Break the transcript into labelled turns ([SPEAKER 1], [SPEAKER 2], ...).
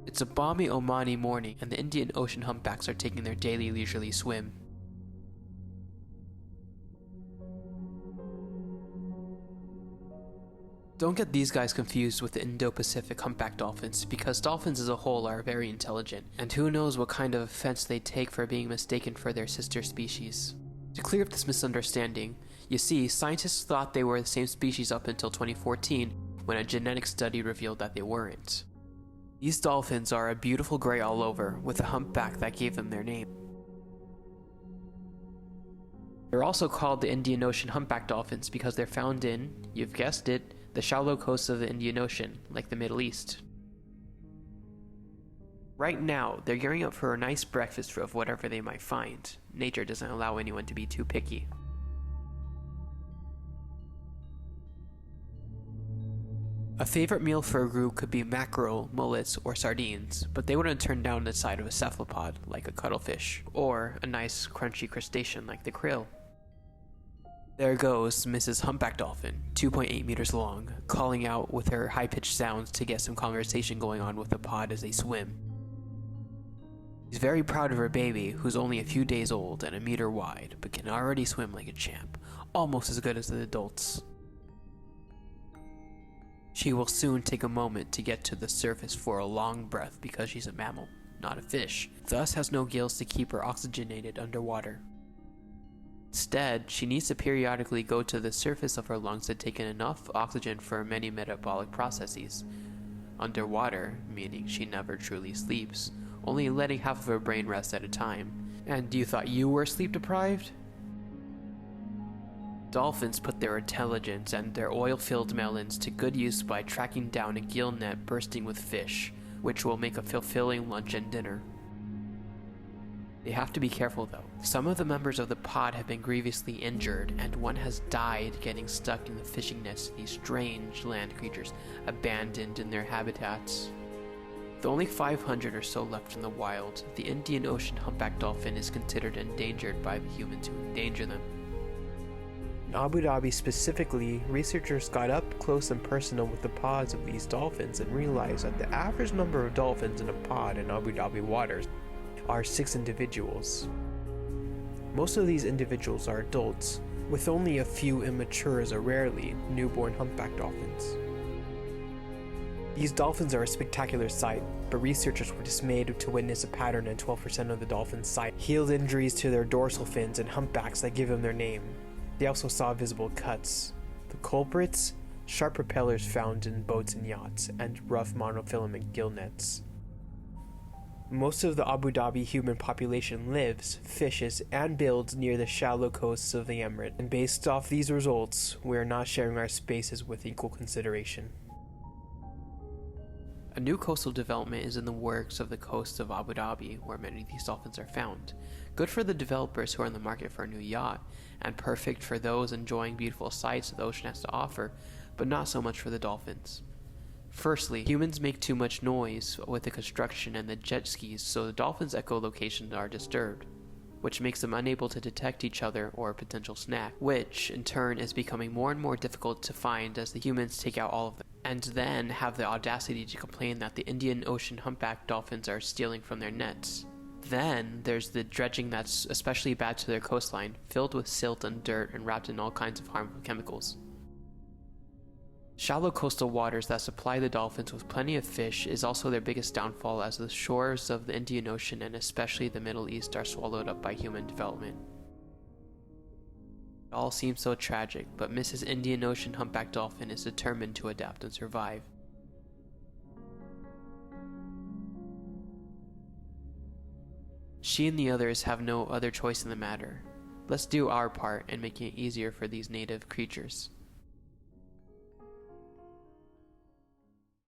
[SPEAKER 1] It's a balmy Omani morning and the Indian Ocean humpbacks are taking their daily leisurely swim. Don't get these guys confused with the Indo-Pacific humpback dolphins, because dolphins as a whole are very intelligent, and who knows what kind of offense they'd take for being mistaken for their sister species. To clear up this misunderstanding, you see, scientists thought they were the same species up until 2014, when a genetic study revealed that they weren't. These dolphins are a beautiful gray all over, with a humpback that gave them their name. They're also called the Indian Ocean humpback dolphins because they're found in, you've guessed it, the shallow coasts of the Indian Ocean, like the Middle East. Right now, they're gearing up for a nice breakfast of whatever they might find. Nature doesn't allow anyone to be too picky. A favorite meal for a group could be mackerel, mullets, or sardines, but they wouldn't turn down the side of a cephalopod, like a cuttlefish, or a nice crunchy crustacean like the krill. There goes Mrs. Humpback Dolphin, 2.8 meters long, calling out with her high-pitched sounds to get some conversation going on with the pod as they swim. She's very proud of her baby, who's only a few days old and a meter wide, but can already swim like a champ, almost as good as the adults. She will soon take a moment to get to the surface for a long breath because she's a mammal, not a fish, thus has no gills to keep her oxygenated underwater. Instead, she needs to periodically go to the surface of her lungs to take in enough oxygen for many metabolic processes. Underwater, meaning she never truly sleeps, only letting half of her brain rest at a time. And you thought you were sleep deprived? Dolphins put their intelligence and their oil-filled melons to good use by tracking down a gill net bursting with fish, which will make a fulfilling lunch and dinner. They have to be careful though. Some of the members of the pod have been grievously injured, and one has died getting stuck in the fishing nets of these strange land creatures abandoned in their habitats. With only 500 or so left in the wild, the Indian Ocean humpback dolphin is considered endangered by the humans who endanger them. In Abu Dhabi specifically, researchers got up close and personal with the pods of these dolphins and realized that the average number of dolphins in a pod in Abu Dhabi waters are 6 individuals. Most of these individuals are adults, with only a few immatures or rarely newborn humpback dolphins. These dolphins are a spectacular sight, but researchers were dismayed to witness a pattern in 12% of the dolphins' sight, healed injuries to their dorsal fins and humpbacks that give them their name. They also saw visible cuts. The culprits? Sharp propellers found in boats and yachts, and rough monofilament gill nets. Most of the Abu Dhabi human population lives, fishes, and builds near the shallow coasts of the emirate, and based off these results, we are not sharing our spaces with equal consideration. A new coastal development is in the works of the coast of Abu Dhabi, where many of these dolphins are found. Good for the developers who are in the market for a new yacht, and perfect for those enjoying beautiful sights the ocean has to offer, but not so much for the dolphins. Firstly, humans make too much noise with the construction and the jet skis, so the dolphins' echolocations are disturbed, which makes them unable to detect each other or a potential snack, which in turn is becoming more and more difficult to find as the humans take out all of them, and then have the audacity to complain that the Indian Ocean humpback dolphins are stealing from their nets. Then there's the dredging that's especially bad to their coastline, filled with silt and dirt and wrapped in all kinds of harmful chemicals. Shallow coastal waters that supply the dolphins with plenty of fish is also their biggest downfall, as the shores of the Indian Ocean and especially the Middle East are swallowed up by human development. It all seems so tragic, but Mrs. Indian Ocean humpback dolphin is determined to adapt and survive. She and the others have no other choice in the matter. Let's do our part in making it easier for these native creatures.